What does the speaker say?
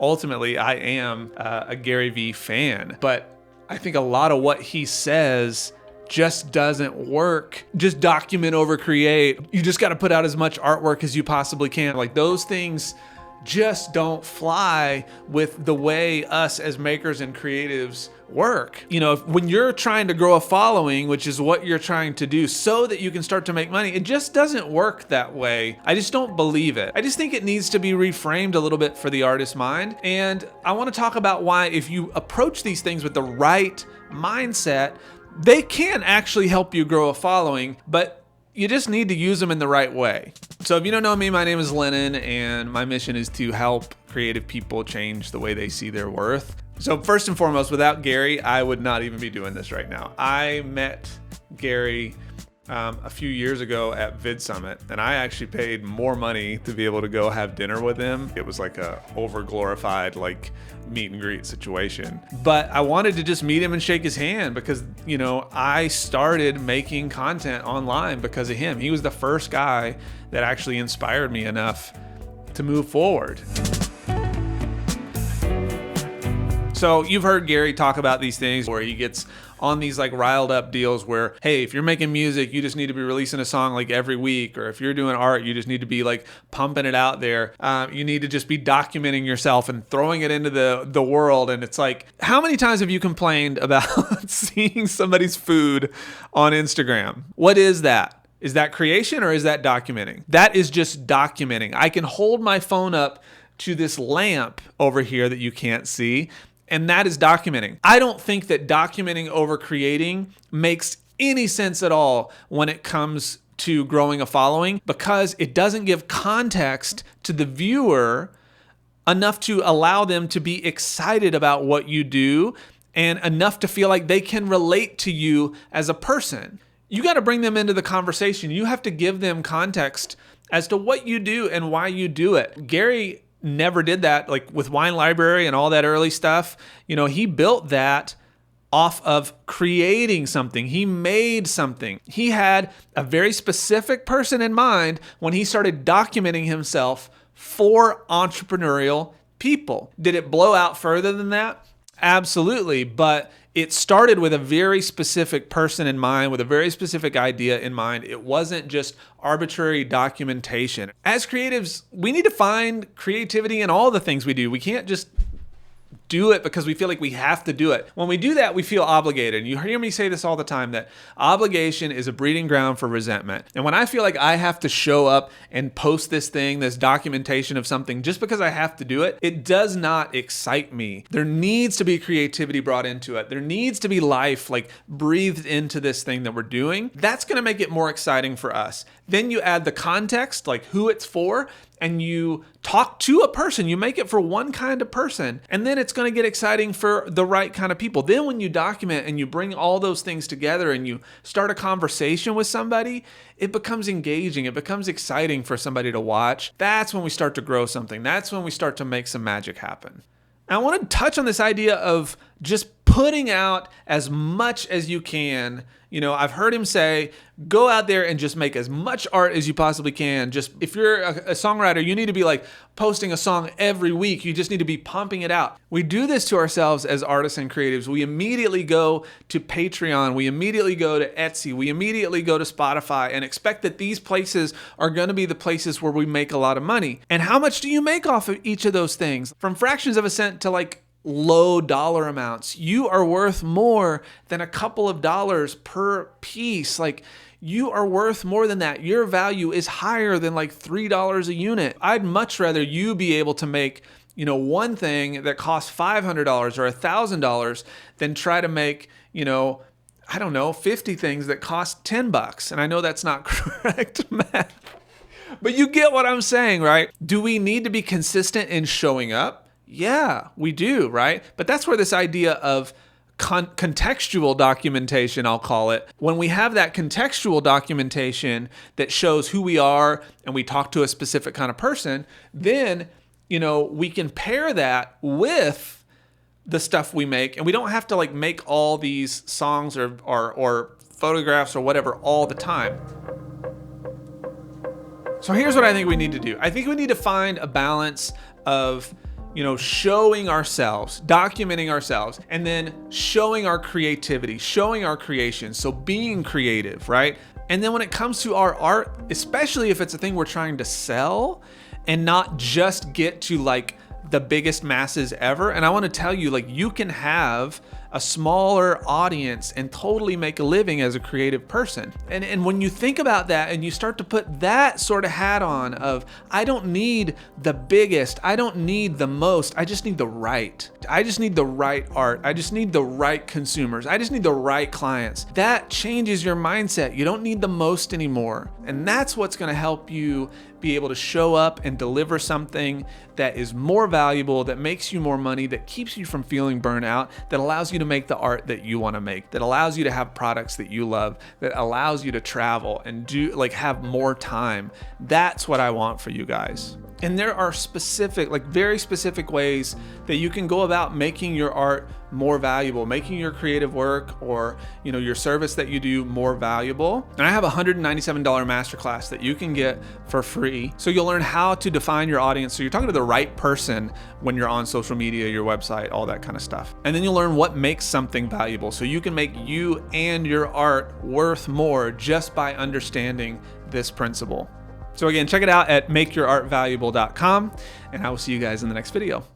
ultimately I am a Gary Vee fan, but I think a lot of what he says just doesn't work. Just document over create. You just got to put out as much artwork as you possibly can. Like, those things just don't fly with the way us as makers and creatives work. You know, when you're trying to grow a following, which is what you're trying to do so that you can start to make money, it just doesn't work that way. I just don't believe it. I just think it needs to be reframed a little bit for the artist's mind. And I want to talk about why, if you approach these things with the right mindset, they can actually help you grow a following, but you just need to use them in the right way. So if you don't know me, my name is Lennon, and my mission is to help creative people change the way they see their worth. So first and foremost, without Gary, I would not even be doing this right now. I met Gary a few years ago at Vid Summit, and I actually paid more money to be able to go have dinner with him. It was like a over-glorified like meet and greet situation. But I wanted to just meet him and shake his hand because, you know, I started making content online because of him. He was the first guy that actually inspired me enough to move forward. So you've heard Gary talk about these things where he gets on these like riled up deals where, hey, if you're making music, you just need to be releasing a song like every week. Or if you're doing art, you just need to be like pumping it out there. You need to just be documenting yourself and throwing it into the world. And it's like, how many times have you complained about seeing somebody's food on Instagram? What is that? Is that creation or is that documenting? That is just documenting. I can hold my phone up to this lamp over here that you can't see, and that is documenting. I don't think that documenting over creating makes any sense at all when it comes to growing a following, because it doesn't give context to the viewer enough to allow them to be excited about what you do and enough to feel like they can relate to you as a person. You got to bring them into the conversation. You have to give them context as to what you do and why you do it. Gary never did that, like with Wine Library and all that early stuff. You know, he built that off of creating something. He made something. He had a very specific person in mind when he started documenting himself for entrepreneurial people. Did it blow out further than that? Absolutely. But it started with a very specific person in mind, with a very specific idea in mind. It wasn't just arbitrary documentation. As creatives, we need to find creativity in all the things we do. We can't just do it because we feel like we have to do it. When we do that, we feel obligated. You hear me say this all the time, that obligation is a breeding ground for resentment. And when I feel like I have to show up and post this thing, this documentation of something, just because I have to do it, it does not excite me. There needs to be creativity brought into it. There needs to be life like breathed into this thing that we're doing. That's going to make it more exciting for us. Then you add the context, like who it's for, and you talk to a person. You make it for one kind of person, and then it's going to get exciting for the right kind of people. Then when you document and you bring all those things together and you start a conversation with somebody, it becomes engaging. It becomes exciting for somebody to watch. That's when we start to grow something. That's when we start to make some magic happen. I want to touch on this idea of just putting out as much as you can. You know, I've heard him say, go out there and just make as much art as you possibly can. Just if you're a songwriter, you need to be like posting a song every week. You just need to be pumping it out. We do this to ourselves as artists and creatives. We immediately go to Patreon. We immediately go to Etsy. We immediately go to Spotify and expect that these places are going to be the places where we make a lot of money. And how much do you make off of each of those things? From fractions of a cent to like low dollar amounts. You are worth more than a couple of dollars per piece. Like, you are worth more than that. Your value is higher than like $3 a unit. I'd much rather you be able to make, you know, one thing that costs $500 or $1,000 than try to make, you know, I don't know, 50 things that cost $10. And I know that's not correct math, but you get what I'm saying, right? Do we need to be consistent in showing up? Yeah, we do, right? But that's where this idea of contextual documentation, I'll call it, when we have that contextual documentation that shows who we are and we talk to a specific kind of person, then, you know, we can pair that with the stuff we make, and we don't have to like make all these songs or photographs or whatever all the time. So here's what I think we need to do. I think we need to find a balance of showing ourselves, documenting ourselves, and then showing our creativity, showing our creation. So being creative, right? And then when it comes to our art, especially if it's a thing we're trying to sell and not just get to like the biggest masses ever. And I want to tell you, like, you can have a smaller audience and totally make a living as a creative person. And when you think about that and you start to put that sort of hat on of, I don't need the biggest, I don't need the most, I just need the right. I just need the right art. I just need the right consumers. I just need the right clients. That changes your mindset. You don't need the most anymore. And that's what's going to help you be able to show up and deliver something that is more valuable, that makes you more money, that keeps you from feeling burnout, that allows you to make the art that you want to make, that allows you to have products that you love, that allows you to travel and have more time. That's what I want for you guys. And there are specific, very specific ways that you can go about making your art more valuable, making your creative work or, your service that you do more valuable. And I have a $197 masterclass that you can get for free. So you'll learn how to define your audience. So you're talking to the right person when you're on social media, your website, all that kind of stuff. And then you'll learn what makes something valuable. So you can make you and your art worth more just by understanding this principle. So again, check it out at makeyourartvaluable.com, and I will see you guys in the next video.